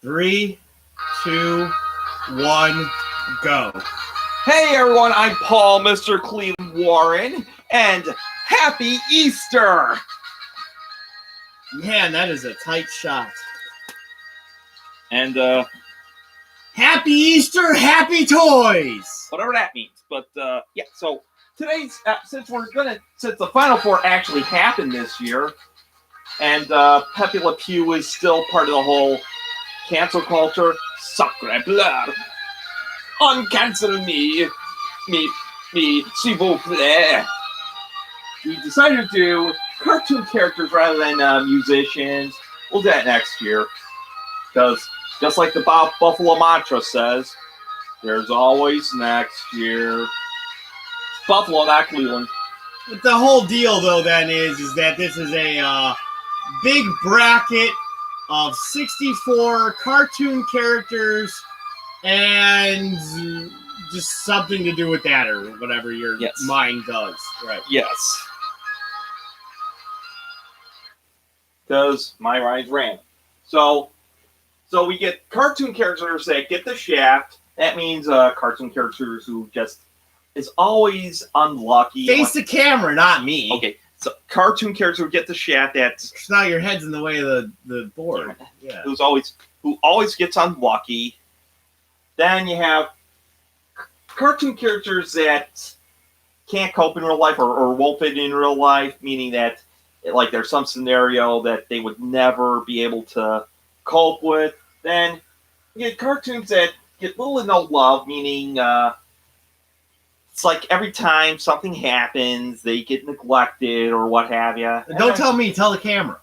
3, 2, 1, go. Hey everyone, I'm Paul, Mr. Cleveland Warren, and Happy Easter! Man, that is a tight shot. And, Happy Easter, happy toys! whatever that means. But, yeah, so today's, since the Final Four actually happened this year, and, Pepe Le Pew is still part of the whole cancel culture, sacre bleu! Uncancel me, s'il vous plaît. We decided to do cartoon characters rather than musicians. We'll do that next year. Because, just like the Buffalo mantra says, there's always next year. Buffalo, not Cleveland. But the whole deal, though, then, is that this is a big bracket of 64 cartoon characters and just something to do with that or whatever your mind does. Right. Yes. Because my mind's random. So we get cartoon characters that get the shaft. That means cartoon characters who just is always unlucky. Face the camera, not me. Okay, so cartoon characters who get the shaft. That's now your head's in the way of the board. Yeah. Who always gets unlucky. Then you have cartoon characters that can't cope in real life or won't fit in real life, meaning that like there's some scenario that they would never be able to cope with. Then you get cartoons that get little to no love, meaning it's like every time something happens, they get neglected or what have you. Don't tell me, tell the camera.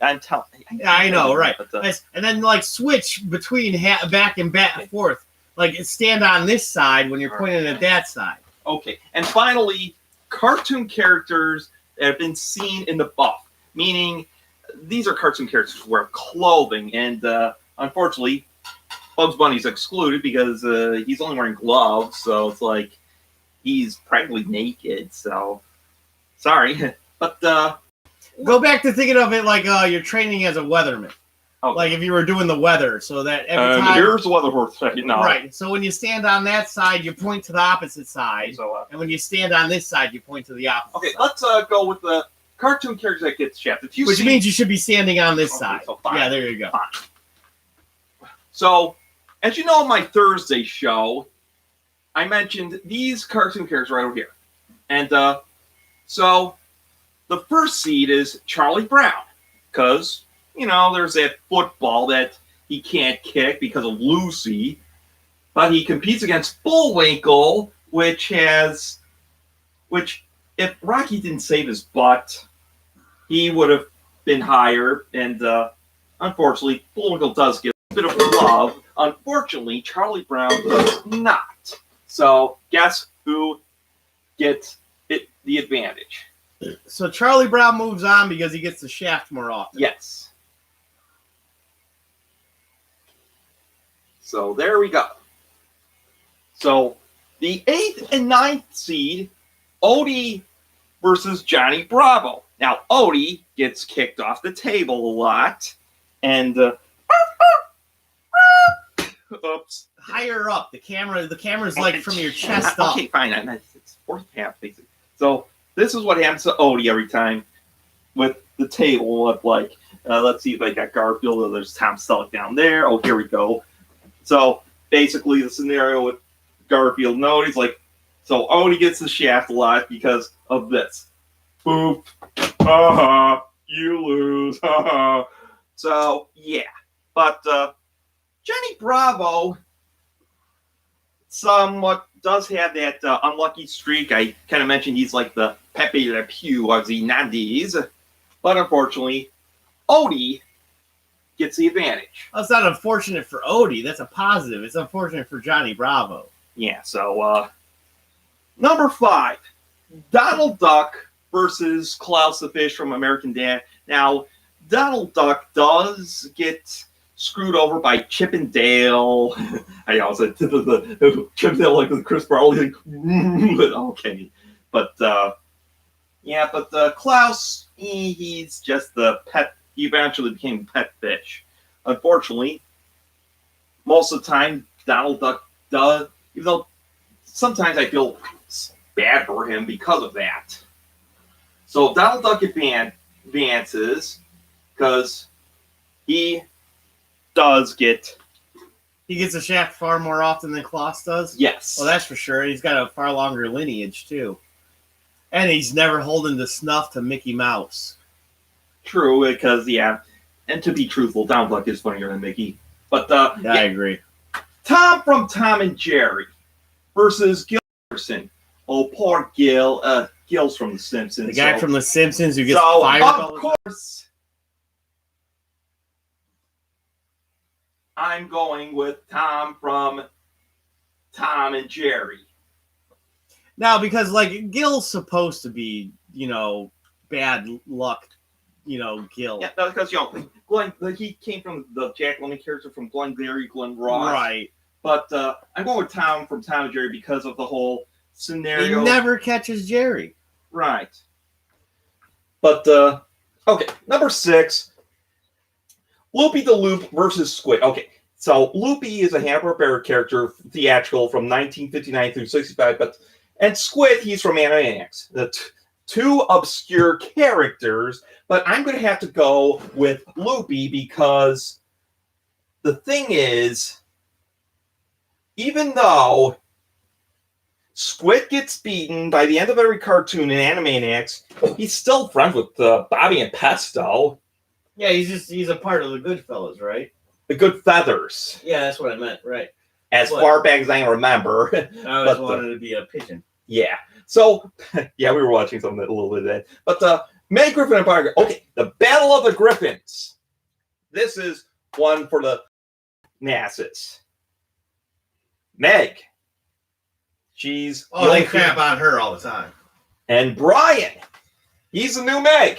I'm telling. I know, right? And then like switch between back and forth. Like stand on this side when you're pointing at that side. Okay, and finally, cartoon characters that have been seen in the buff, meaning these are cartoon characters who wear clothing, and unfortunately, Bugs Bunny's excluded because he's only wearing gloves, so it's like he's practically naked. So sorry, but go back to thinking of it like you're training as a weatherman. Okay. Like if you were doing the weather, so that every time. Here's the weather for second now. Right. So when you stand on that side, you point to the opposite side, and when you stand on this side, you point to the opposite. Okay, side. let's go with the cartoon character that gets shafted. Which means you should be standing on this side. So fine. Yeah, there you go. Fine. So, as you know, in my Thursday show, I mentioned these cartoon characters right over here, and so the first seed is Charlie Brown, because. You know, there's that football that he can't kick because of Lucy, but he competes against Bullwinkle, which if Rocky didn't save his butt, he would have been higher, and unfortunately, Bullwinkle does get a bit of love. Unfortunately, Charlie Brown does not. So, guess who gets the advantage? So Charlie Brown moves on because he gets the shaft more often. Yes. So there we go. So the 8th and 9th seed, Odie versus Johnny Bravo. Now Odie gets kicked off the table a lot, and oops. Higher up, the camera's like from your chest up. Okay, fine. It's fourth half basically. So this is what happens to Odie every time with the table of like. Let's see if I got Garfield. There's Tom Selleck down there. Oh, here we go. So basically, the scenario with Garfield and Odie's like, so Odie gets the shaft a lot because of this. Boop. You lose. So yeah, but Johnny Bravo somewhat does have that unlucky streak. I kind of mentioned he's like the Pepe Le Pew of the 90s, but unfortunately, Odie gets the advantage. That's not unfortunate for Odie. That's a positive. It's unfortunate for Johnny Bravo. Yeah, so number 5, Donald Duck versus Klaus the Fish from American Dad. Now, Donald Duck does get screwed over by Chip and Dale. I also said the Chip and Dale like the Chris Farley. Okay, but yeah, but Klaus, he's just the pet. He eventually became pet fish. Unfortunately, most of the time Donald Duck does, even though sometimes I feel bad for him because of that. So Donald Duck advances because he does get. He gets a shaft far more often than Klaus does? Yes. Well, that's for sure. He's got a far longer lineage, too. And he's never holding the snuff to Mickey Mouse. True, because, yeah, and to be truthful, Donald Duck is funnier than Mickey. But, yeah, I agree. Tom from Tom and Jerry versus Gil Anderson. Oh, poor Gil. Gil's from The Simpsons. The guy from The Simpsons who gets fired. Of course, I'm going with Tom from Tom and Jerry. Now, because, like, Gil's supposed to be, bad luck, Gil. Yeah, because, Glenn, he came from the Jack Lemmon character from Glenn Gary, Glenn Ross. Right. But I'm going with Tom from Tom and Jerry because of the whole scenario. He never catches Jerry. Right. But, okay, number 6. Loopy the Loop versus Squid. Okay, so Loopy is a Hanna-Barbera character, theatrical, from 1959 through 65, and Squid, he's from Animaniacs. The two obscure characters, but I'm going to have to go with Loopy because the thing is, even though Squid gets beaten by the end of every cartoon in Animaniacs, he's still friends with Bobby and Pesto. Yeah, he's a part of the Goodfellas, right? The Good Feathers. Yeah, that's what I meant, right. As far back as I can remember. I always wanted to be a pigeon. Yeah. So, yeah, we were watching some of that a little bit of that. But Meg Griffin and Barger. Okay, the Battle of the Griffins. This is one for the masses. Meg. She's they crap on her all the time. And Brian. He's the new Meg.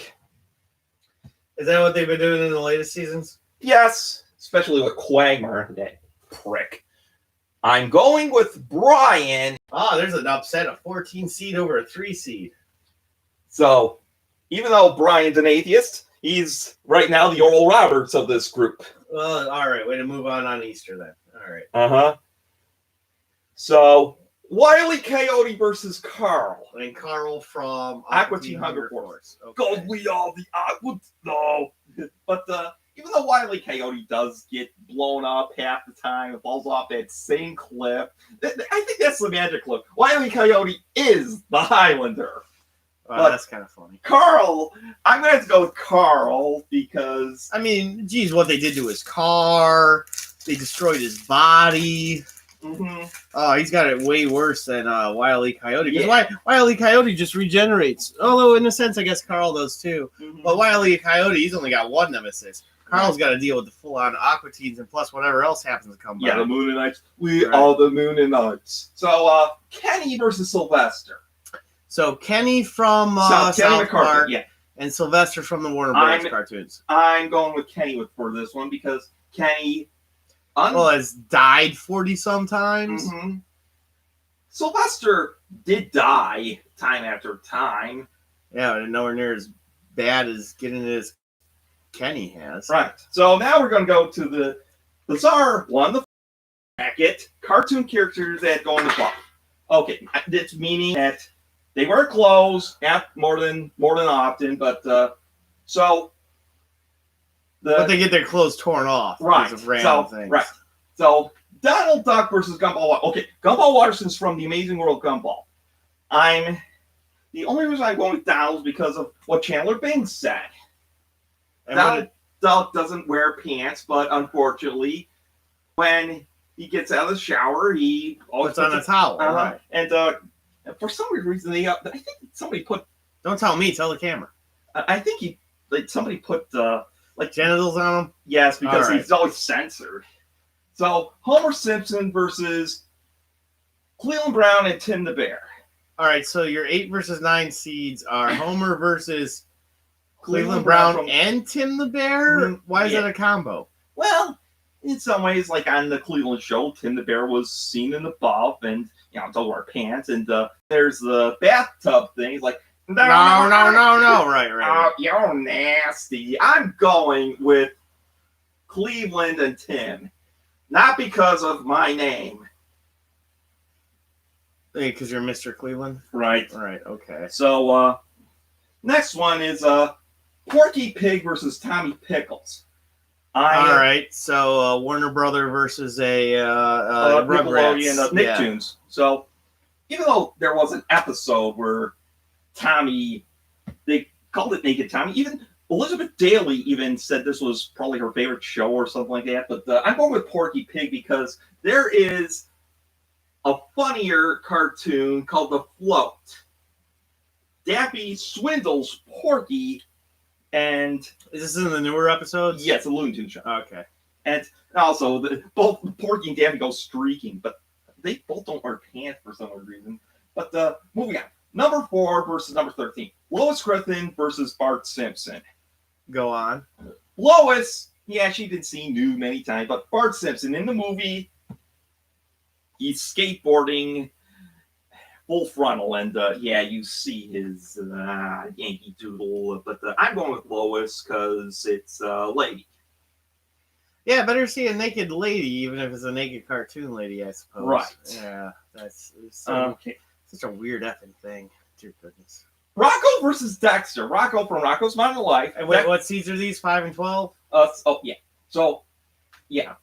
Is that what they've been doing in the latest seasons? Yes, especially with Quagmire, that prick. I'm going with Brian. There's an upset, a 14 seed over a 3 seed. So, even though Brian's an atheist, he's right now the Oral Roberts of this group. Well, all right, way to move on Easter then. All right. Uh-huh. So, Wile E. Coyote versus Carl. And Carl from Aqua Teen Hunger Force. Okay. God, we are the Aqua... No. But, even though Wile E. Coyote does get blown up half the time, it falls off that same cliff, I think that's the magic look. Wile E. Coyote is the Highlander. Wow, that's kind of funny. Carl, I'm going to have to go with Carl because... I mean, geez, what they did to his car, they destroyed his body. Mm-hmm. Oh, he's got it way worse than Wile E. Coyote. Because Yeah. Wile E. Coyote just regenerates. Although, in a sense, I guess Carl does too. Mm-hmm. But Wile E. Coyote, he's only got one nemesis. Carl's got to deal with the full-on Aqua Teens and plus whatever else happens to come by. Yeah, the Moonanites. We are the Moonanites. So, Kenny versus Sylvester. So, Kenny from South Park yeah. and Sylvester from the Warner Bros. Cartoons. I'm going with Kenny for this one because Kenny... has died 40 sometimes. Mm-hmm. Sylvester did die time after time. Yeah, and nowhere near as bad as getting it as Kenny has. Right. So now we're going to go to the bizarre one, the bracket. Cartoon characters that go in the club. Okay, it's meaning that they wear clothes more than often, but so. But they get their clothes torn off because of random things. Right. So, Donald Duck versus Gumball. Okay, Gumball Watterson's from The Amazing World Gumball. The only reason I'm going with Donald is because of what Chandler Bing said. Donald Duck doesn't wear pants, but unfortunately, when he gets out of the shower, he always puts on a towel. Right. And for some weird reason, I think somebody put... Don't tell me, tell the camera. I think somebody put... genitals on him? Yes, because he's always censored. So, Homer Simpson versus Cleveland Brown and Tim the Bear. All right, so your 8 versus 9 seeds are Homer versus Cleveland Brown and Tim the Bear? Why is that a combo? Well, in some ways, like on the Cleveland show, Tim the Bear was seen in the buff and, don't wear pants. And there's the bathtub thing. He's like, no. Right. You're nasty. I'm going with Cleveland and Tim. Not because of my name. Hey, because you're Mr. Cleveland? Right. Right, okay. So, next one is Porky Pig versus Tommy Pickles. All right, so Warner Brother versus a Nickelodeon Rugrats. Nicktoons. So, even though there was an episode where Tommy, they called it Naked Tommy, even Elizabeth Daily even said this was probably her favorite show or something like that. But I'm going with Porky Pig because there is a funnier cartoon called The Float. Daffy swindles Porky, and Is this in the newer episodes? yes, a Looney Tunes show. Okay. And also, both Porky and Daffy go streaking, but they both don't wear pants for some reason. But moving on. Number 4 versus number 13. Lois Griffin versus Bart Simpson. Go on. Lois, yeah, she's been seen nude many times, but Bart Simpson in the movie, he's skateboarding full frontal, and yeah, you see his Yankee Doodle. But I'm going with Lois because it's a lady. Yeah, better see a naked lady, even if it's a naked cartoon lady, I suppose. Right. Yeah, that's Okay. such a weird effing thing. Dear goodness. Rocco versus Dexter. Rocco from Rocco's Modern Life. And wait, what seeds are these? 5 and 12? Oh yeah. So yeah,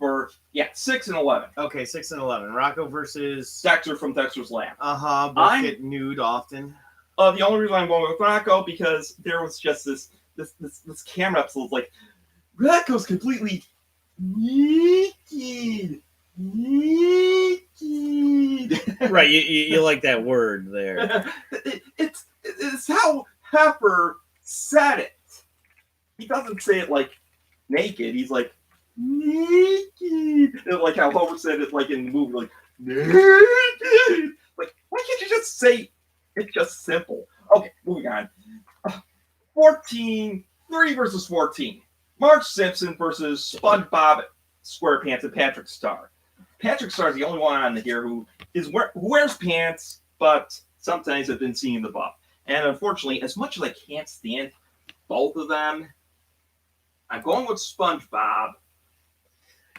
6 and 11. Okay, 6 and 11. Rocco versus Dexter from Dexter's Lab. both I'm- get nude often. The only reason I'm going with Rocco because there was just this camera episode like Rocco's completely naked. Right, you like that word there. It's how Pepper said it. He doesn't say it like naked. He's like naked, like how Homer said it, like in the movie, like naked. Like, why can't you just say it's just simple? Okay, moving on. 14, 3 versus 14. Marge Simpson versus SpongeBob SquarePants and Patrick Star. Patrick Star is the only one on here who wears pants, but sometimes have been seen in the buff. And unfortunately, as much as I can't stand both of them, I'm going with SpongeBob.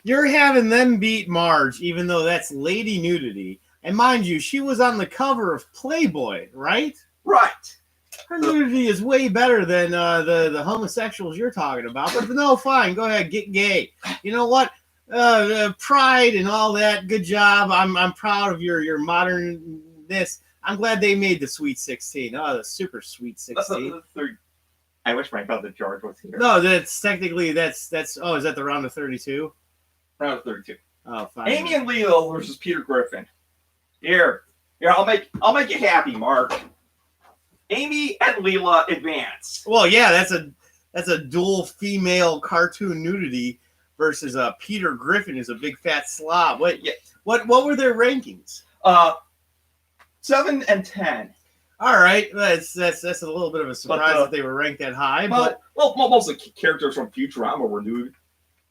You're having them beat Marge, even though that's lady nudity. And mind you, she was on the cover of Playboy, right? Right. Her nudity is way better than the homosexuals you're talking about. But no, fine, go ahead, get gay. You know what? Pride and all that. Good job. I'm proud of your modernness. I'm glad they made the Sweet 16. Oh, the super Sweet 16. I wish my brother George was here. No, that's technically that's. Oh, is that the round of 32? Round of 32. Oh, fine. Amy and Leo versus Peter Griffin. Here, I'll make you happy, Mark. Amy and Leela advance. Well, yeah, that's a dual female cartoon nudity versus Peter Griffin is a big fat slob. What were their rankings? 7 and 10. All right, that's a little bit of a surprise that they were ranked that high. Well, most of the characters from Futurama were nude.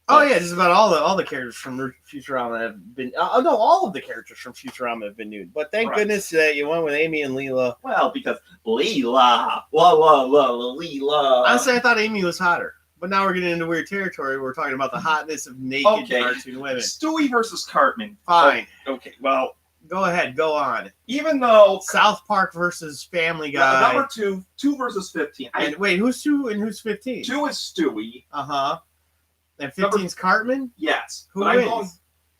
Oh yeah, just about all the characters from Futurama have been. No, all of the characters from Futurama have been nude. But thank goodness that you went with Amy and Leela. Well, because Leela, Leela. Honestly, I thought Amy was hotter. But now we're getting into weird territory. We're talking about the hotness of naked cartoon women. Stewie versus Cartman. Fine. Okay, well, go ahead, go on. Even though South Park versus Family Guy. Number 2 versus 15. And wait, who's 2 and who's 15? 2 is Stewie. And 15's Cartman? Yes. Who but wins? I'm going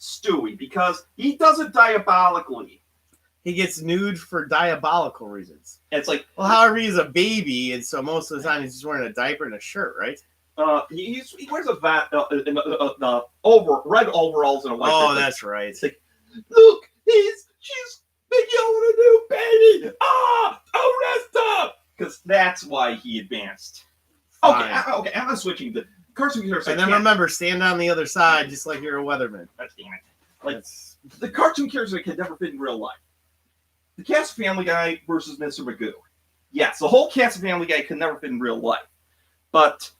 Stewie because he does it diabolically. He gets nude for diabolical reasons. And it's like, well, however, he's a baby, and so most of the time he's just wearing a diaper and a shirt, right? He wears a red overalls and a white. Oh, that's right. It's like, look, she's making a new baby. Arrest her! Because that's why he advanced. Okay, I'm switching the cartoon characters. And then remember, stand on the other side, just like you're a weatherman. Damn it! Like the cartoon characters that can never fit in real life. The cast of Family Guy versus Mr. Magoo. Yes, the whole cast of Family Guy could never fit in real life. But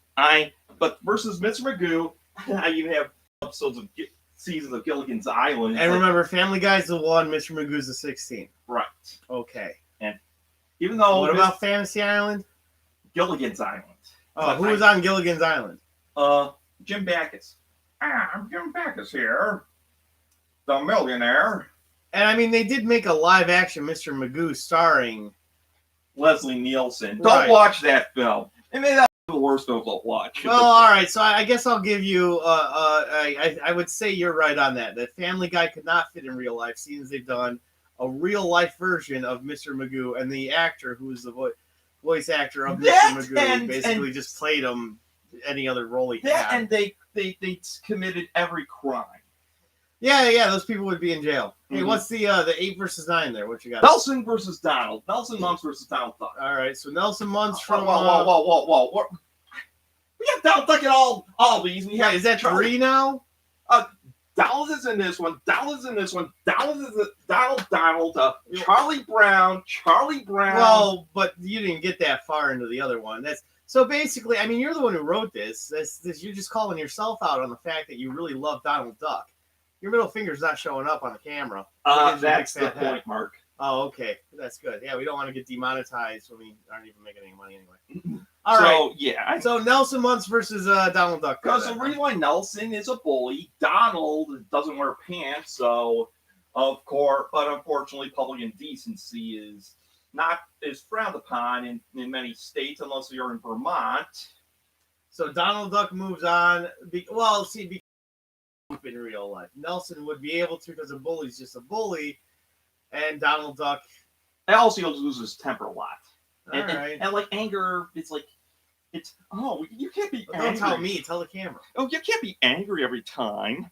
versus Mr. Magoo, I even have seasons of Gilligan's Island. And remember, Family Guy's the 1, Mr. Magoo's the 16. Right. Okay. And even though what about Fantasy Island? Gilligan's Island. Oh, who was on Gilligan's Island? Jim Backus. I'm Jim Backus here. the Millionaire. And I mean, they did make a live action Mr. Magoo starring Leslie Nielsen. Don't Right. watch that film. It may not be the worst film to watch. Well, all right. So I guess I'll give you. I would say you're right on that. That Family Guy could not fit in real life, seeing as they've done a real life version of Mr. Magoo, and the actor who is the voice actor of That Mr. Magoo basically just played him any other role he that, had. and they committed every crime. Yeah. Those people would be in jail. Hey, Mhm. what's the 8 versus 9 there? What you got? Nelson versus Donald. Nelson Muntz versus Donald Duck. All right. So Nelson Muntz from. Whoa. We got Donald Duck in all these. We have Is that 3 now? Donald is in this one. Donald is in this one. Donald is Donald. Charlie Brown. Well, but you didn't get that far into the other one. That's so basically. I mean, you're the one who wrote this. This you're just calling yourself out on the fact that you really love Donald Duck. Your middle finger's not showing up on the camera. That's the point, Mark. Oh, okay, that's good. Yeah, we don't want to get demonetized when we aren't even making any money anyway. All right. Yeah. So Nelson Muntz versus Donald Duck. Because the reason why Nelson is a bully, Donald doesn't wear pants, so of course, but unfortunately, public indecency is frowned upon in many states, unless you're in Vermont. So Donald Duck moves on. In real life, Nelson would be able to because a bully's just a bully, and Donald Duck. And also, he loses his temper a lot. All right. And like anger, you can't be But angry. don't tell me, tell the camera. Oh, you can't be angry every time.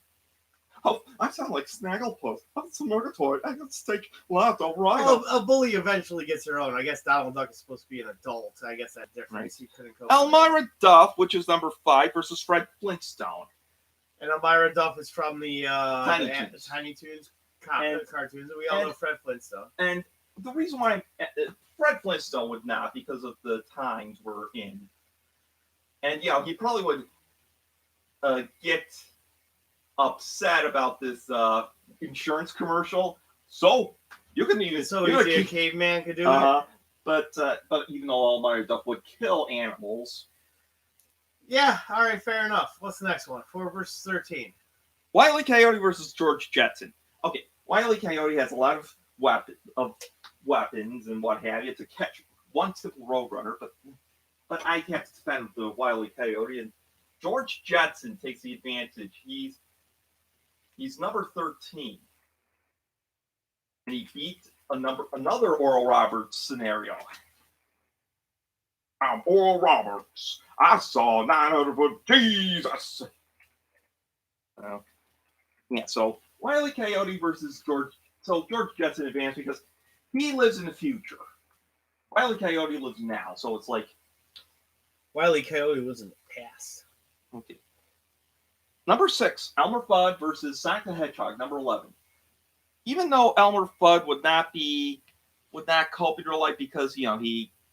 Oh, I sound like Snagglepuss. I'm Snuggletoy. I got steak left. All right. Well, a bully eventually gets their own. I guess Donald Duck is supposed to be an adult. I guess that difference. He couldn't cope with Elmira Duff, which is number 5, versus Fred Flintstone. it. And Elmira Duff is from the Tiny Toons. cartoons. We all know Fred Flintstone. And the reason why Fred Flintstone would not, because of the times we're in. And, he probably would get upset about this insurance commercial. So, you can even... So a caveman could do it? But even though Elmira Duff would kill animals... Yeah, all right, fair enough. What's the next one? 4 versus 13. Wile E. Coyote versus George Jetson. Okay, Wile E. Coyote has a lot of weapons and what have you to catch one simple roadrunner, but I have to defend the Wile E. Coyote, and George Jetson takes the advantage. He's number 13, and he beat another Oral Roberts scenario. I'm Oral Roberts. I saw 900 foot Jesus. So Wile E. Coyote versus George. So George Jetson advanced because he lives in the future. Wile E. Coyote lives now, so it's like Wile E. Coyote was in the past. okay. Number 6, Elmer Fudd versus Sonic the Hedgehog. Number 11. Even though Elmer Fudd would not cope in real life because he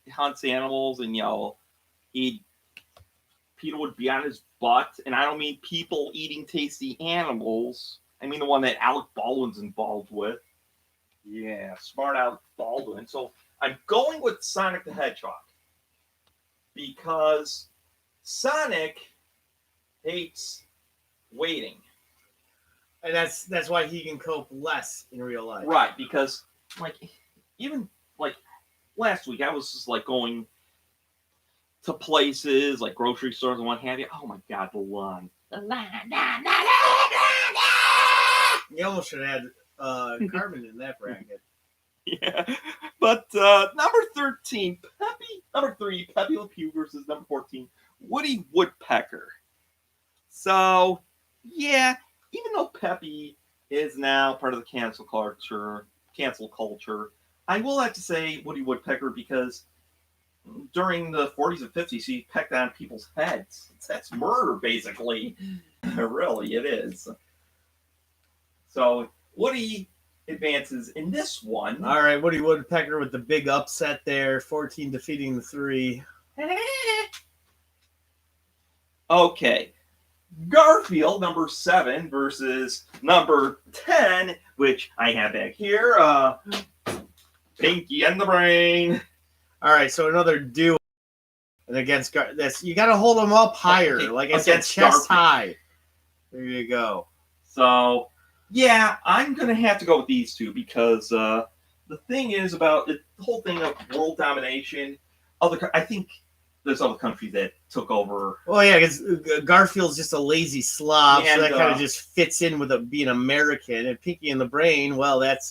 hunts animals and Peter would be on his butt, and I don't mean people eating tasty animals. I mean the one that Alec Baldwin's involved with. Yeah, smart Alec Baldwin. So I'm going with Sonic the Hedgehog because Sonic hates waiting. And that's why he can cope less in real life. Right, because even last week I was just going to places like grocery stores and what have you. Oh my god, the line. You almost should have had Carmen in that bracket. Yeah. But number 13, number 3, Pepe Le Pew versus number 14, Woody Woodpecker. So, yeah, even though Pepe is now part of the cancel culture, I will have to say Woody Woodpecker because during the 40s and 50s, he pecked on people's heads. That's murder, basically. Really, it is. So, Woody advances in this one. All right, Woody Woodpecker with the big upset there, 14 defeating the 3. Okay. Garfield, number 7, versus number 10, which I have back here. Pinky and the Brain. All right, so another duo. And against this, you got to hold them up higher, like I said, chest high. There you go. So, Yeah, I'm gonna have to go with these two because the thing is about the whole thing of world domination. I think there's other countries that took over, Well, yeah, because Garfield's just a lazy slob, so And, that kind of just fits in with being American. And Pinky and the Brain, well, that's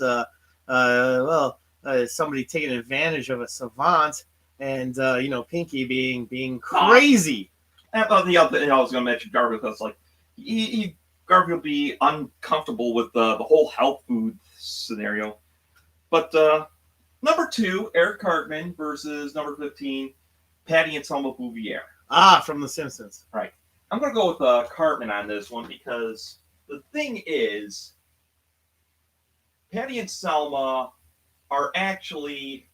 somebody taking advantage of a savant, and Pinky being crazy. And the other thing I was gonna mention Garfield because like Garfield be uncomfortable with the whole health food scenario. But number 2, Eric Cartman versus number 15, Patty and Selma Bouvier. From The Simpsons. Right. I'm going to go with Cartman on this one because the thing is, Patty and Selma are actually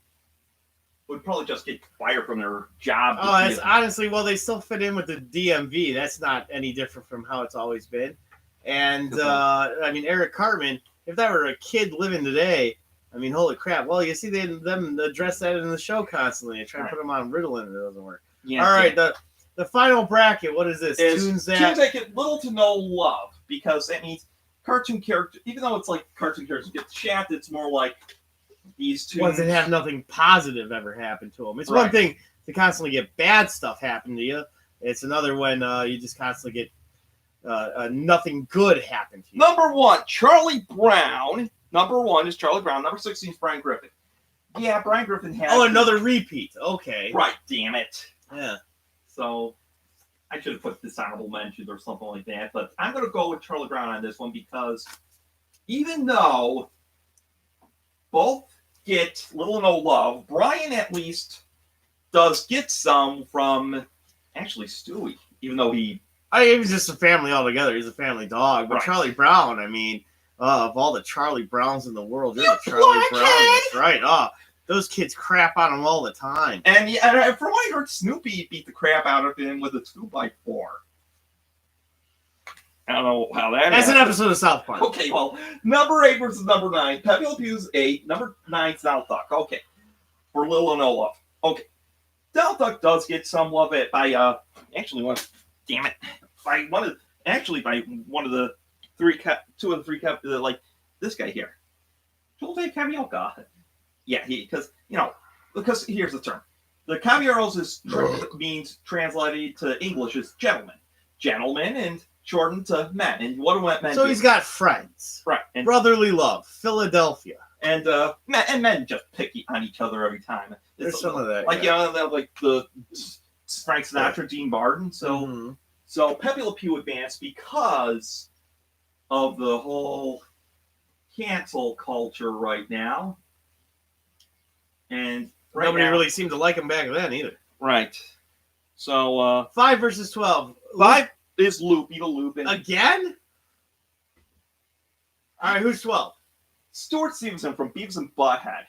would probably just get fired from their job. Oh, that's honestly, well, they still fit in with the DMV. That's not any different from how it's always been. And I mean, Eric Cartman, if that were a kid living today, I mean, holy crap. Well, you see them address that in the show constantly. They try to put them on Ritalin and it doesn't work. Yeah, all right, the final bracket, what is this? Tunes that get little to no love because that means cartoon character, even though it's like cartoon characters get shafted, it's more like these two ones that have nothing positive ever happen to them. It's one thing to constantly get bad stuff happen to you. It's another when you just constantly get nothing good happen to you. Number 1, Charlie Brown. Number 1 is Charlie Brown. Number 16 is Brian Griffin. Yeah, Brian Griffin has... Oh, another repeat. Okay. Right, damn it. Yeah. So, I should have put dishonorable mentions or something like that. But I'm going to go with Charlie Brown on this one because even though both get little or no love, Brian at least does get some from, actually, Stewie. Even though he was just a family altogether. He's a family dog. But Charlie Brown, I mean... of all the Charlie Browns in the world, you're the Charlie Brown. That's right. Those kids crap on him all the time. And from what I heard, Snoopy beat the crap out of him with a 2x4. I don't know how that is. That's an episode of South Park. Okay, well, number 8 versus number 9. Pepe Le Pew's 8. Number 9's Donald Duck. Okay. For little or no love. Okay. Donald Duck does get some love by one of the two of the three like this guy here, Jose Cavioca. Yeah, because here's the term. The Caballeros means translated to English as gentlemen, and shortened to men. And what do men? So he's got friends, right? And brotherly love, Philadelphia, and men just pick on each other every time. There's some of that, like like the Frank Sinatra, Dean Martin. So so Pepe Le Pew advanced because of the whole cancel culture right now. And nobody really seemed to like him back then either. Right. So 5 versus 12. 5 is Loopy the Lupin. Again? All right, who's 12? Stuart Stevenson from Beavis and Butthead.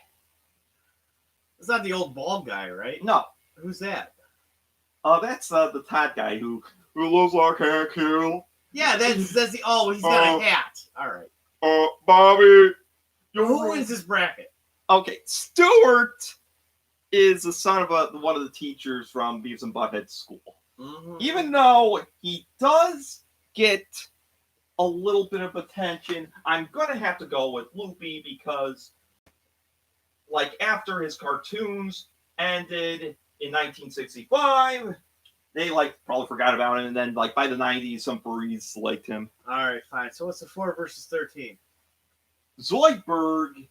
That's not the old bald guy, right? No. Who's that? That's the Todd guy who looks like a kill. Yeah, that's the he's got a hat. All right. Bobby. Who wins this bracket? Okay, Stuart is the son of one of the teachers from Beavis and Butthead school. Mm-hmm. Even though he does get a little bit of attention, I'm gonna have to go with Loopy because, like, after his cartoons ended in 1965. They probably forgot about him, and then by the 90s, some furries liked him. All right, fine. So what's the 4 versus 13? Zoidberg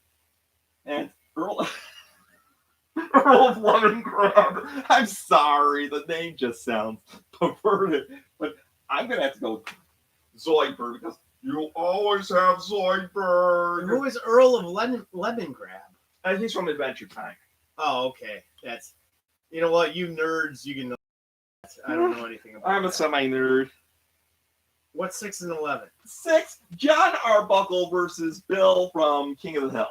and Earl of Lemongrab. I'm sorry, the name just sounds perverted, but I'm gonna have to go with Zoidberg because you always have Zoidberg. Who is Earl of Lemongrab? He's from Adventure Time. Oh, okay. That's you know what, you nerds, you can know. I don't know anything about I'm a semi-nerd. What's 6 and 11? 6, John Arbuckle versus Bill from King of the Hill.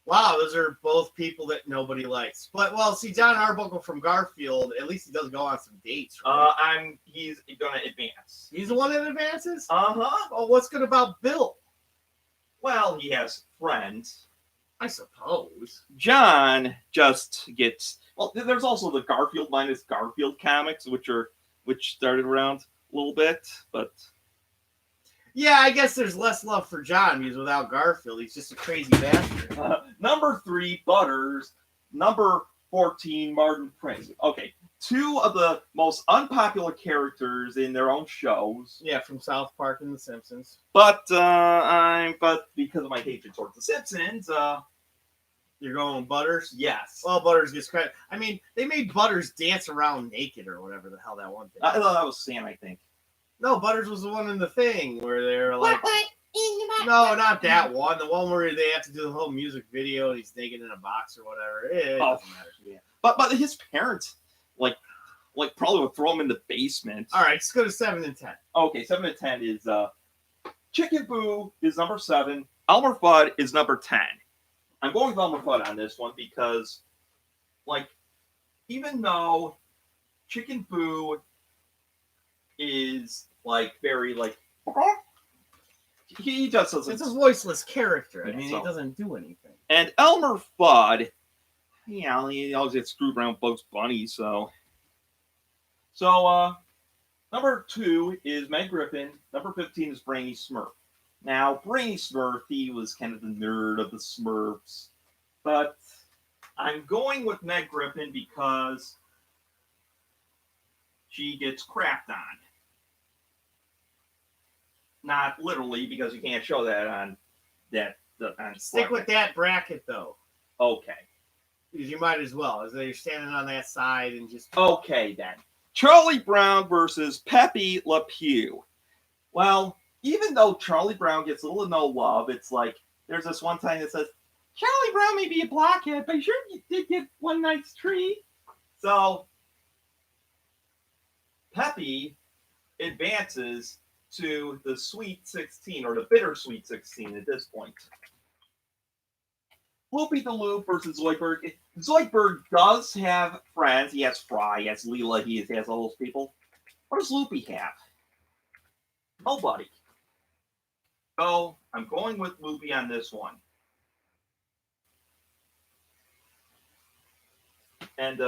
Wow, those are both people that nobody likes. But, well, see, John Arbuckle from Garfield, at least he does go on some dates, right? He's going to advance. He's the one that advances? Uh-huh. Well, what's good about Bill? Well, he has friends. I suppose. John just gets... Well, there's also the Garfield minus Garfield comics, which started around a little bit, but Yeah, I guess there's less love for John because without Garfield, he's just a crazy bastard. Number 3, Butters. Number 14, Martin Prince. Okay, 2 of the most unpopular characters in their own shows. Yeah, from South Park and The Simpsons. But because of my hatred towards The Simpsons, You're going with Butters? yes. Well, Butters gets credit. I mean, they made Butters dance around naked or whatever the hell that one thing. I thought that was Sam, I think. No, Butters was the one in the thing where they're like, no, not that one. The one where they have to do the whole music video and he's naked in a box or whatever. It doesn't matter. Yeah. But his parents, like probably would throw him in the basement. All right, let's go to 7 and 10. Okay, 7 and 10 is Chicken Boo is number 7. Elmer Fudd is number 10. I'm going with Elmer Fudd on this one because, like, even though Chicken Boo is like very like he just doesn't. It's a voiceless character. I Yeah, mean, so- he doesn't do anything. And Elmer Fudd, yeah, he always gets screwed around with Bugs Bunny. So number 2 is Meg Griffin. Number 15 is Brainy Smurf. Now, Brainy Smurf, he was kind of the nerd of the Smurfs, but I'm going with Meg Griffin because she gets crapped on. Not literally, because you can't show that on on Stick with that bracket though, Okay. because you might as well. As they're standing on that side and just. Okay, then. Charlie Brown versus Pepe Le Pew. Well, even though Charlie Brown gets little to no love, it's like there's this one time that says, Charlie Brown may be a blockhead, but sure you did get one nice treat. So, Pepe advances to the Sweet 16, or the Bittersweet 16 at this point. Loopy the Loop versus Zoidberg. Zoidberg does have friends. He has Fry, he has Leela, he has all those people. What does Loopy have? Nobody. So I'm going with Loopy on this one. And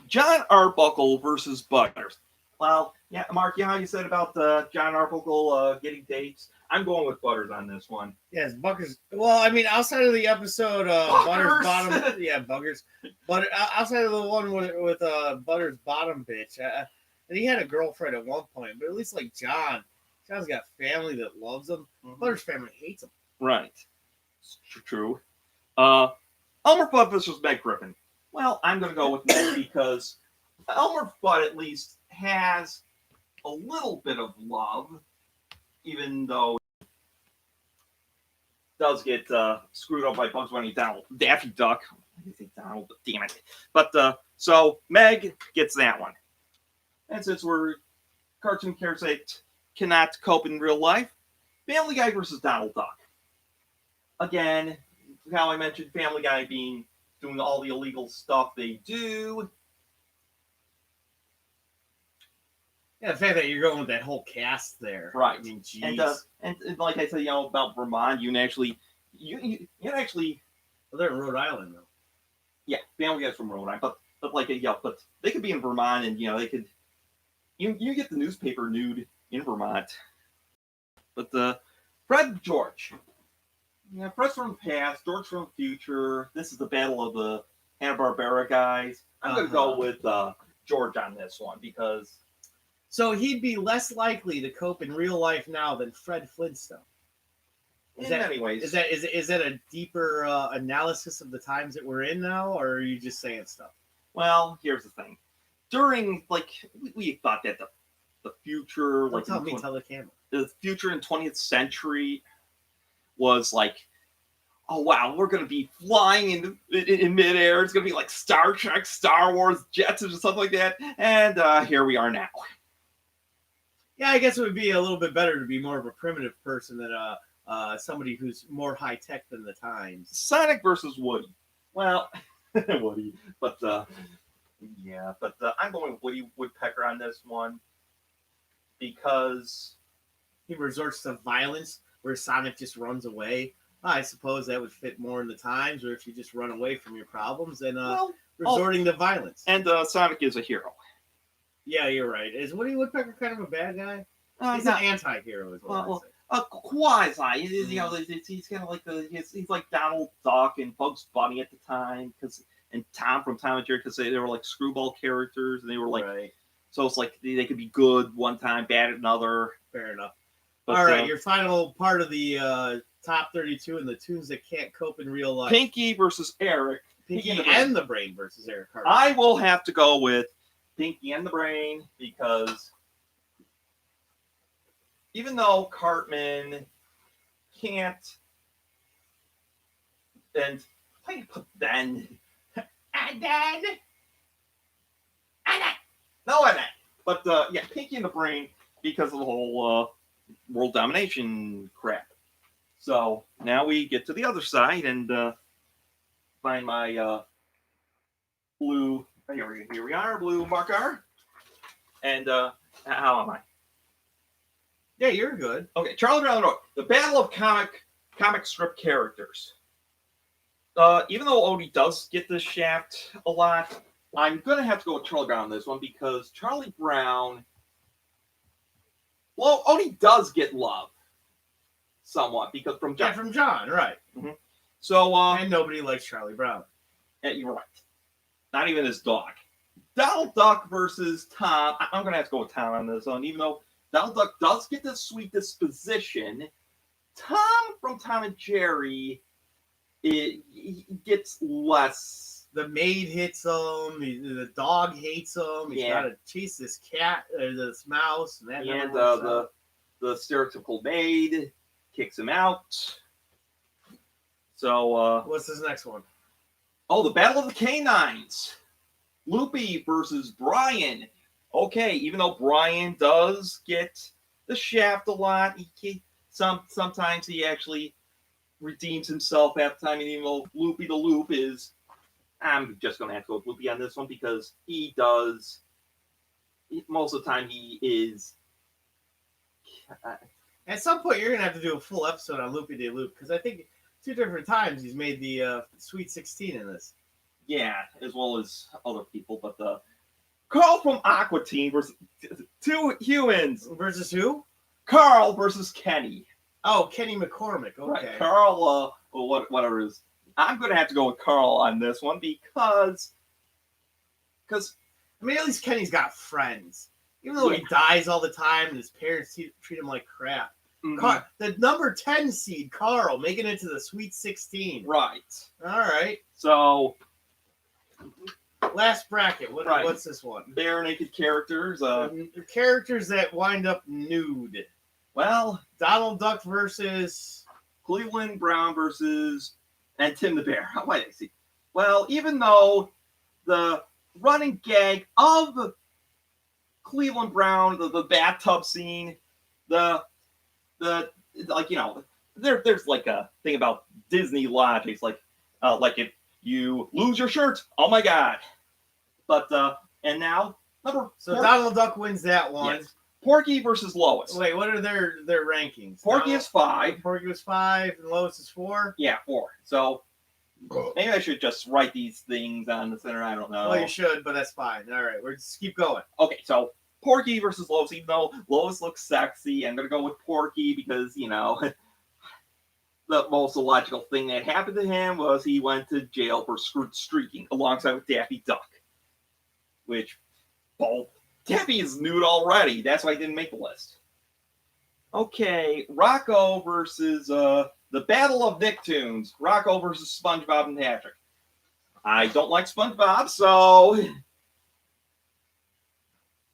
John Arbuckle versus Butters. Well, yeah, Mark, you know how you said about John Arbuckle getting dates? I'm going with Butters on this one. Yes, Buggers. Well, I mean, outside of the episode, Butters bottom. Yeah, Buggers. But outside of the one with Butters bottom bitch, and he had a girlfriend at one point. But at least like John's got family that loves him. Butters' family hates him. Right. It's true. Elmer Fudd versus Meg Griffin. Well, I'm going to go with Meg because Elmer Fudd at least has a little bit of love, even though he does get screwed up by Bugs Bunny, Donald, Daffy Duck. I didn't say Donald, but damn it. But so Meg gets that one. And since we're cartoon characters that cannot cope in real life, Family Guy versus Donald Duck. Again, how I mentioned Family Guy doing all the illegal stuff they do. Yeah, the fact that you're going with that whole cast there. Right. I mean, jeez. And like I said, about Vermont, you can actually. Well, they're in Rhode Island though. Yeah, Family Guy's from Rhode Island, but but they could be in Vermont, and they could. You get the newspaper nude in Vermont. But Fred and George. Yeah, Fred's from the past, George from the future. This is the battle of the Hanna-Barbera guys. I'm going to go with George on this one because. So he'd be less likely to cope in real life now than Fred Flintstone. In many ways. Is that a deeper analysis of the times that we're in now, or are you just saying stuff? Well, here's the thing. During we thought that the future, Tell the camera. The future in 20th century was like, oh wow, we're gonna be flying in midair. It's gonna be like Star Trek, Star Wars, jets, and stuff like that. And here we are now. Yeah, I guess it would be a little bit better to be more of a primitive person than somebody who's more high tech than the times. Sonic versus Woody. Well, Woody, but I'm going with Woody Woodpecker on this one because he resorts to violence where Sonic just runs away. I suppose that would fit more in the times, or if you just run away from your problems and resorting to violence. And Sonic is a hero. Yeah, you're right. Is Woody Woodpecker kind of a bad guy? He's not an anti-hero as well. a quasi. He's kind of like he's like Donald Duck and Bugs Bunny at the time, and Tom from Tom and Jerry, because they were like screwball characters, and they were like, right. so it's like they could be good one time, bad another. Fair enough. But, All right, your final part of the top 32 and the tunes that can't cope in real life. Pinky versus Eric. Pinky and the Brain versus Eric Cartman. I will have to go with Pinky and the Brain, because even though Cartman can't, and then no, I meant, but yeah, Pinky and the Brain, because of the whole world domination crap. So now we get to the other side and find my blue. Here we are, blue marker. And how am I? Yeah, you're good. Okay, Charlie Brown, the Battle of comic strip characters. Even though Odie does get this shaft a lot, I'm gonna have to go with Charlie Brown on this one, because Charlie Brown, well, Odie does get love somewhat, because from John. Yeah, from John, right. Mm-hmm. So and nobody likes Charlie Brown. Yeah, you're right. Not even his dog. Donald Duck versus Tom. I'm gonna have to go with Tom on this one, even though Donald Duck does get the sweet disposition. Tom from Tom and Jerry, he gets less. The maid hits him. The dog hates him. He's got to chase this cat or this mouse. And the stereotypical maid kicks him out. So what's this next one? Oh, the Battle of the Canines. Loopy versus Brian. Okay, even though Brian does get the shaft a lot, sometimes he actually redeems himself half the time. And even though Loopy the Loop is, I'm just going to have to go with Loopy on this one, because he does, most of the time he is. At some point, you're going to have to do a full episode on Loopy the Loop, because I think 2 different times he's made the Sweet 16 in this. Yeah, as well as other people, but Carl from Aqua Teen versus 2 humans. Versus who? Carl versus Kenny. Oh, Kenny McCormick. Okay. Right. Carl, whatever it is. I'm going to have to go with Carl on this one, because I mean, at least Kenny's got friends. Even though he dies all the time and his parents treat him like crap. Mm-hmm. The number 10 seed, Carl, making it to the Sweet 16. Right. All right. So, last bracket. What's this one? Bare naked characters. Characters that wind up nude. Well, Donald Duck versus Cleveland Brown versus and Tim the Bear. Why did I see? Well, even though the running gag of Cleveland Brown, the bathtub scene, there's like a thing about Disney logic. It's like if you lose your shirt, oh my god. But and now Donald Duck wins that one. Yes. Porky versus Lois. Wait, what are their rankings? Porky is 5. Porky was 5 and Lois is 4? Yeah, 4. So maybe I should just write these things on the center. I don't know. Well, you should, but that's fine. All right, we'll just keep going. Okay, so Porky versus Lois. Even though Lois looks sexy, I'm going to go with Porky because, the most illogical thing that happened to him was he went to jail for streaking alongside with Daffy Duck. Which, Daffy is nude already. That's why he didn't make the list. Okay, Rocco versus the Battle of Nicktoons. Rocco versus SpongeBob and Patrick. I don't like SpongeBob, so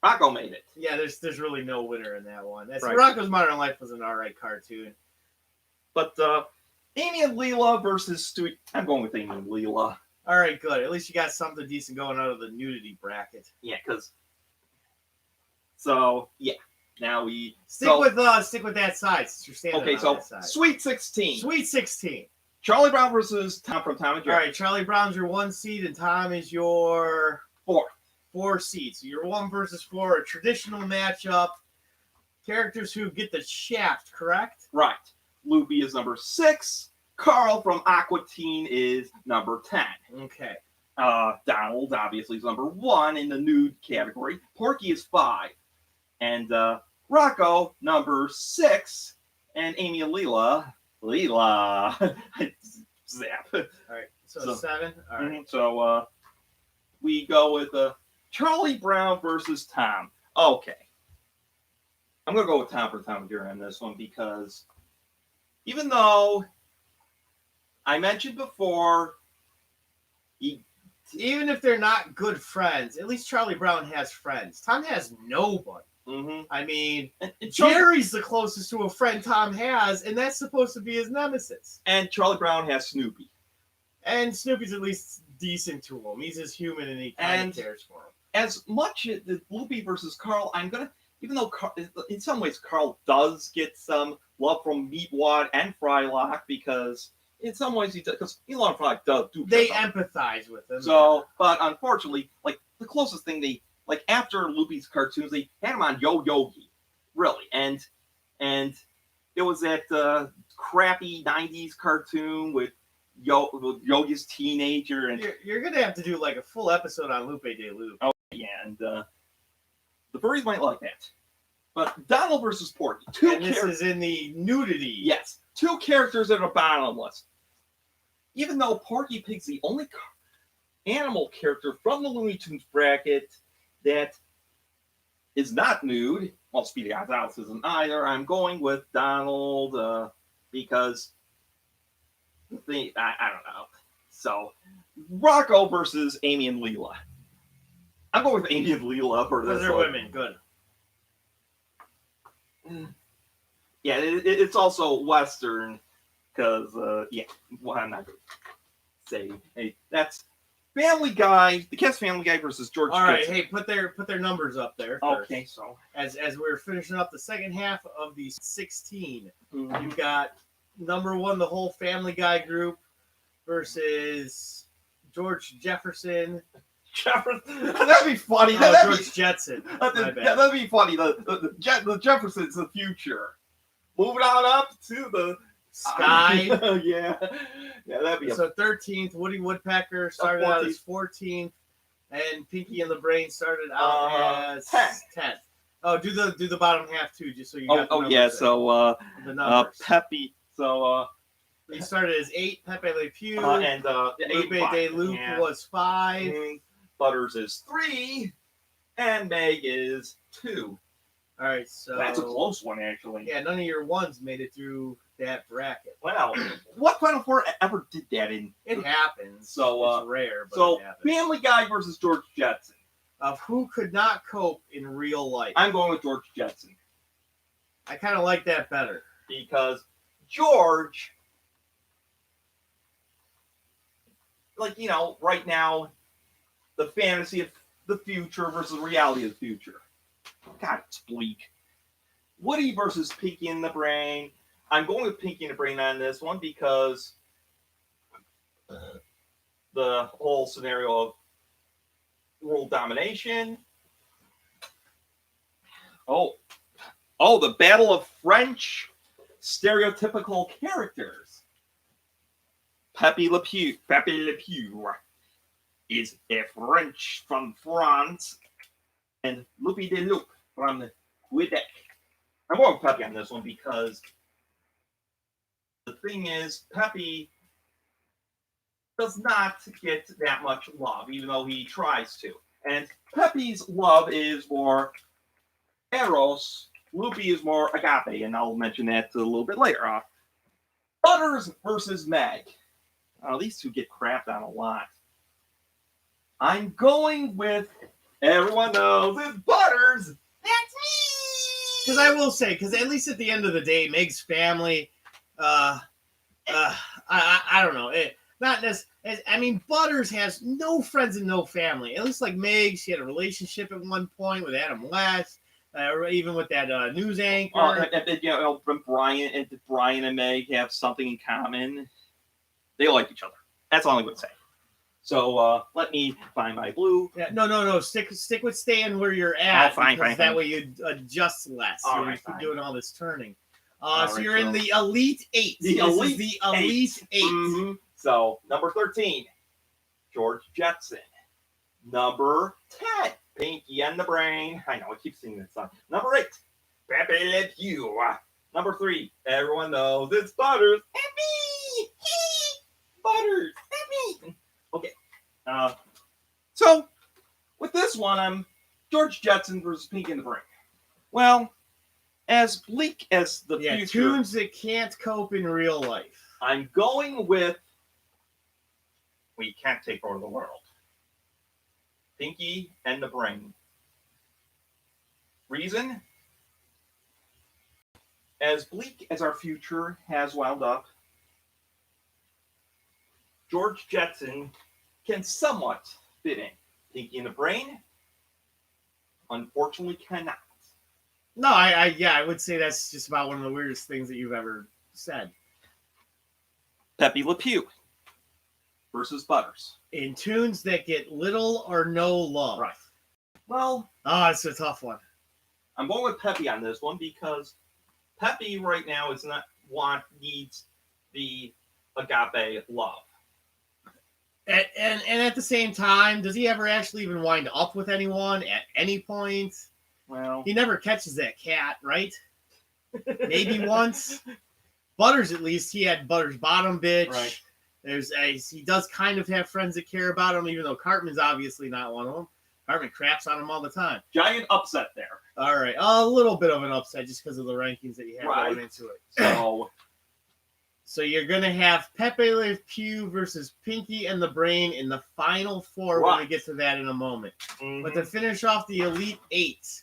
Rocco made it. Yeah, there's really no winner in that one. Right. Rocco's Modern Life was an alright cartoon. But Amy and Leela versus Stewie. I'm going with Amy and Leela. All right, good. At least you got something decent going out of the nudity bracket. Yeah, because. So yeah, now we stick with that side. Since you're standing okay, on so that side. Sweet 16. Sweet 16. Charlie Brown versus Tom from Tom and Jerry. All right, Charlie Brown's your 1 seed, and Tom is your 4 seed. So you're 1 versus 4, a traditional matchup. Characters who get the shaft, correct? Right. Loopy is number 6. Carl from Aqua Teen is number 10. Okay. Donald, obviously, is number 1 in the nude category. Porky is 5. And Rocco, number 6. and Amy and Leela. Zap. All right. So 7. All right. So we go with Charlie Brown versus Tom. Okay. I'm going to go with Tom for Tom here on this one because even though I mentioned before, even if they're not good friends, at least Charlie Brown has friends. Tom has nobody. I mean, and Jerry's the closest to a friend Tom has, and that's supposed to be his nemesis. And Charlie Brown has Snoopy. And Snoopy's at least decent to him. He's just human and he kind of cares for him. As much as the Loopy versus Carl, even though in some ways Carl does get some love from Meatwad and Frylock, because in some ways he does, because Meatwad and Frylock do. They empathize with him. So, but unfortunately, like the closest thing like after Loopy's cartoons, they had him on Yo Yogi, really, and it was that crappy '90s cartoon with Yogi's teenager, and you're gonna have to do like a full episode on Lupe de Loop. Oh yeah, and the furries might like that. But Donald versus Porky, this is in the nudity. Yes, 2 characters that are bottomless. Even though Porky Pig's the only animal character from the Looney Tunes bracket that is not nude. Well, Speedy Gonzales isn't either. I'm going with Donald because I don't know. So, Rocco versus Amy and Leela. I'm going with Amy and Leela for this. Those are women. Good. Yeah, it's also Western because, well, I'm not going to say. Hey, that's Family Guy. The Cat's Family Guy versus George. All right, hey, put their numbers up there. First. Okay, so as we're finishing up the second half of the 16, you've got number 1, the whole Family Guy group versus George Jefferson. That'd be funny. George Jetson. That'd be funny. The Jefferson's the future. Moving on up to the sky. Yeah, that'd be. So 13th, Woody Woodpecker started out as 14th, and Pinky and the Brain started out as 10th. Oh, do the bottom half too, just so you got. Oh yeah. So the numbers. Peppy. So he started as 8. Pepe Le Pew and Lupe de Loop was 5. Butters is 3, and Meg is 2. All right, so that's a close one, actually. Yeah, none of your ones made it through that bracket. Well, what Final Four ever did that in? It happens. So it's rare, but so it happens. Family Guy versus George Jetson. Of who could not cope in real life? I'm going with George Jetson. I kind of like that better because George, like right now, the fantasy of the future versus reality of the future. God, it's bleak. Woody versus Pinky and the Brain. I'm going with Pinky and the Brain on this one because the whole scenario of world domination. Oh, the Battle of French stereotypical characters. Pepe Le Pew is a French from France, and Loopy de Loop from Quebec. I'm going with Pepe on this one because the thing is, Pepe does not get that much love, even though he tries to. And Pepe's love is more Eros. Loopy is more agape, and I'll mention that a little bit later on. Butters versus Meg. These two get crapped on a lot. I'm going with everyone knows it's Butters. That's me. Because I will say, at least at the end of the day, Meg's family, I don't know. Not necessarily. I mean, Butters has no friends and no family. At least like Meg, she had a relationship at one point with Adam West, even with that news anchor. Brian and Meg have something in common. They like each other. That's all I'm going to say. So let me find my blue. Yeah, no. Stick with staying where you're at. Fine. That way you adjust less. You're doing all this turning. So you're in the Elite 8. The Elite 8. Mm-hmm. So number 13, George Jetson. Number 10, Pinky and the Brain. I know I keep singing that song. Number 8, Pepe Le Pew. Number 3, everyone knows it's Butters. Happy! Butters! Happy! Okay. So, with this one, I'm George Jetson versus Pinky and the Brain. Well, as bleak as the future, tunes that can't cope in real life. I'm going with We Can't Take Over the World. Pinky and the Brain. Reason? As bleak as our future has wound up, George Jetson can somewhat fit in. Pinky and the Brain, unfortunately, cannot. No, I would say that's just about one of the weirdest things that you've ever said. Pepe Le Pew versus Butters. In tunes that get little or no love. Right. Well, it's a tough one. I'm going with Pepe on this one because Pepe right now needs the agape love. And at the same time, does he ever actually even wind up with anyone at any point? Well, he never catches that cat, right? Maybe once. Butters, at least, he had Butters' bottom bitch. Right. He does kind of have friends that care about him, even though Cartman's obviously not one of them. Cartman craps on him all the time. Giant upset there. All right, a little bit of an upset just because of the rankings that you have going into it. So you're going to have Pepe Le Pew versus Pinky and the Brain in the final 4 when we get to that in a moment. Mm-hmm. But to finish off the Elite 8.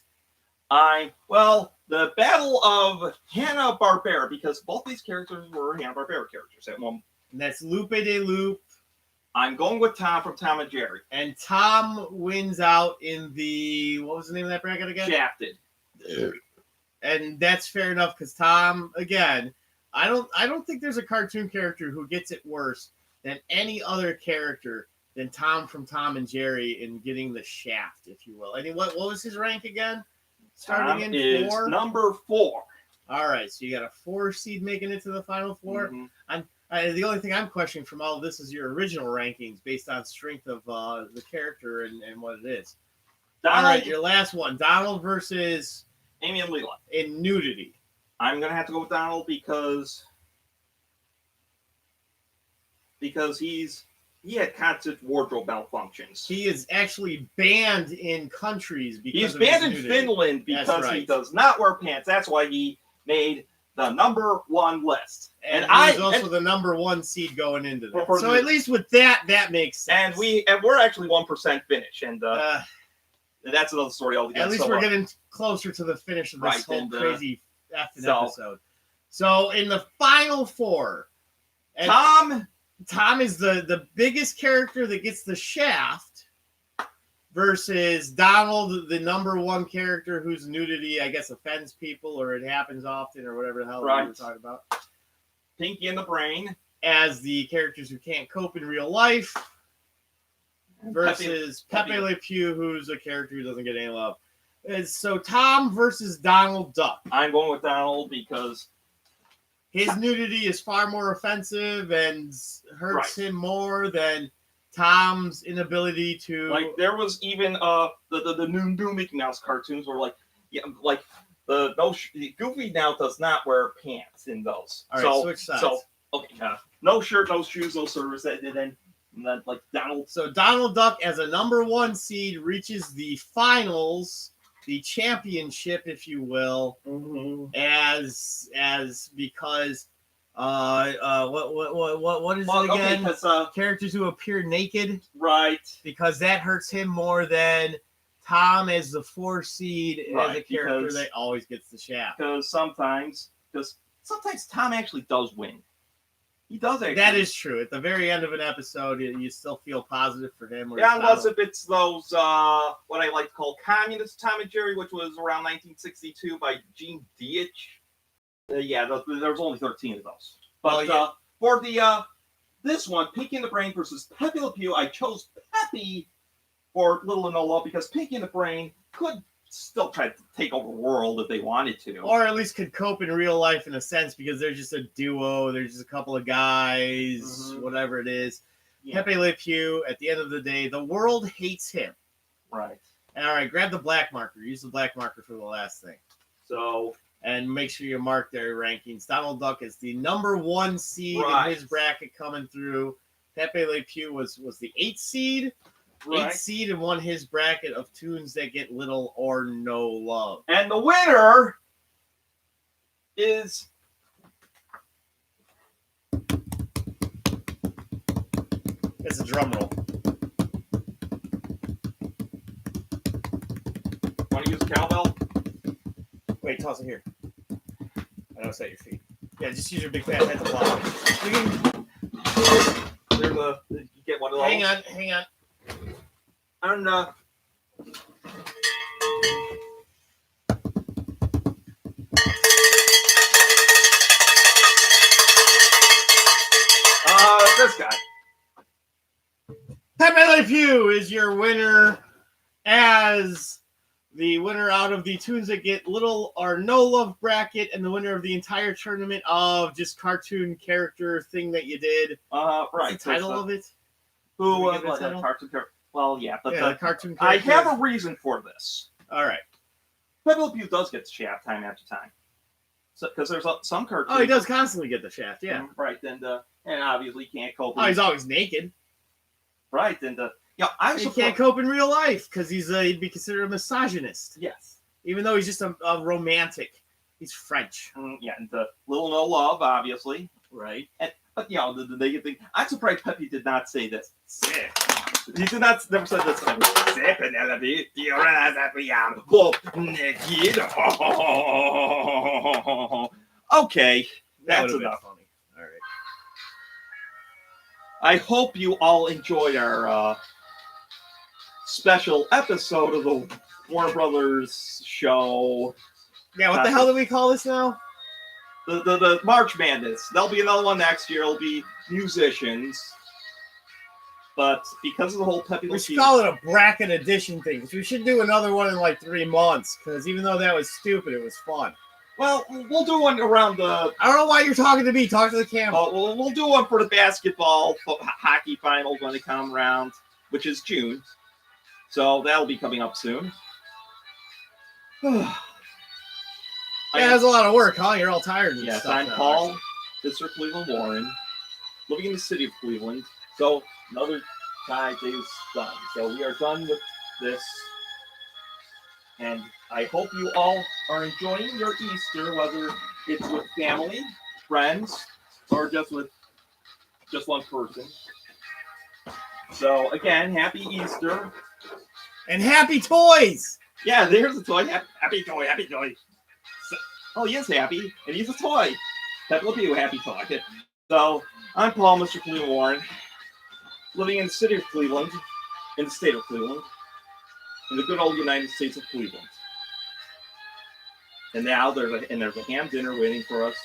The Battle of Hanna-Barbera, because both these characters were Hanna-Barbera characters at one. And that's Lupe de Loop. I'm going with Tom from Tom and Jerry. And Tom wins out in the, what was the name of that bracket again? Shafted. And that's fair enough because Tom, again, I don't think there's a cartoon character who gets it worse than any other character than Tom from Tom and Jerry in getting the shaft, if you will. What was his rank again? Starting Tom in 4? Number 4. All right, so you got a 4 seed making it to the final 4. Mm-hmm. The only thing I'm questioning from all of this is your original rankings based on strength of the character and what it is. Donald, all right, your last one, Donald versus Amy and Leela in nudity. I'm gonna have to go with Donald because he had constant wardrobe malfunctions. He is actually banned in countries because he's banned in Finland because he does not wear pants. That's why he made the number 1 list. And he's also the number 1 seed going into that. So at least with that makes sense. And we're actually 1% finish, and that's another story altogether. At least we're getting closer to the finish of this whole crazy effing episode. So in the final 4, Tom is the biggest character that gets the shaft versus Donald, the number 1 character whose nudity, I guess, offends people or it happens often or whatever the hell we were talking about. Pinky and the Brain as the characters who can't cope in real life versus Pepe Le Pew, who's a character who doesn't get any love. So Tom versus Donald Duck. I'm going with Donald because his nudity is far more offensive and hurts him more than Tom's inability to. Like there was even the new Mickey Mouse cartoons were Goofy now does not wear pants in those. All right, switch sides. So okay, no shirt, no shoes, no service, and then like Donald. So Donald Duck as a number 1 seed reaches the finals, the championship, if you will, as because what is it again? Okay, characters who appear naked, right? Because that hurts him more than Tom as the 4 seed as a character that always gets the shaft. Because sometimes Tom actually does win. He does actually. That is true. At the very end of an episode, you still feel positive for him. Yeah, unless if it's those what I like to call communist Tom and Jerry, which was around 1962 by Gene Deitch. There's only 13 of those. But for the this one, Pinky and the Brain versus Pepe Le Pew, I chose Pepe for Little and No Love because Pinky and the Brain could still try to take over the world if they wanted to. Or at least could cope in real life in a sense because they're just a duo. There's just a couple of guys, whatever it is. Yeah. Pepe Le Pew, at the end of the day, the world hates him. Right. All right, grab the black marker. Use the black marker for the last thing. So, and make sure you mark their rankings. Donald Duck is the number 1 seed Right. in his bracket coming through. Pepe Le Pew was the 8th seed. Right. 8th seed and won his bracket of tunes that get little or no love. And the winner is It's a drum roll. Want to use a cowbell? Wait, toss it here. I know it's at your feet. Yeah, just use your big fat head to block. You can, You get one of those. hang on. And this guy. Pepe Le Pew is your winner as the winner out of the tunes that get little or no love bracket and the winner of the entire tournament of just cartoon character thing that you did. Right. What's the title of it? Who? Did we give it a title? Cartoon character. Well, yeah, but Yeah, the cartoon I character. have a reason for this. All right. Pepe Le Pew does get shaft time after time. So, because there's some cartoons. Oh, he does constantly get the shaft, yeah. Right, and obviously can't cope. Oh, he's always naked. Right, and I'm He surprised. can't cope in real life because he'd be considered a misogynist. Yes. Even though he's just a romantic. He's French. Yeah, and little no love, obviously. Right. But the negative thing. I'm surprised Pepe did not say this. He did not never said this. "Say, Penelope, do you realize that we are both naked?" Okay, That that's would have been enough. funny. All right. I hope you all enjoyed our special episode of the Warner Brothers show. Yeah, what the hell do we call this now? The March Madness. There'll be another one next year. It'll be musicians. But because of the whole Pepe Le We should Pew, call it a bracket edition thing. 'Cause we should do another one in like 3 months. Because even though that was stupid, it was fun. well, we'll do one around the. I don't know why you're talking to me. Talk to the camera. We'll do one for the basketball hockey finals when they come around, which is June. So that'll be coming up soon. Yeah, that's a lot of work, huh? You're all tired. And Yes, stuff I'm now, Paul, aren't Mr. Cleveland Warren, living in the city of Cleveland. So another time is done. So we are done with this. And I hope you all are enjoying your Easter, whether it's with family, friends, or just with just one person. So again, happy Easter. And happy toys! Yeah, there's a toy. Happy toy, happy toy. So, oh, he is happy, and he's a toy. Pepe Le Pew, happy toy. So, I'm Paul, Mr. Cleveland Warren, living in the city of Cleveland, in the state of Cleveland, in the good old United States of Cleveland. And now there's a ham dinner waiting for us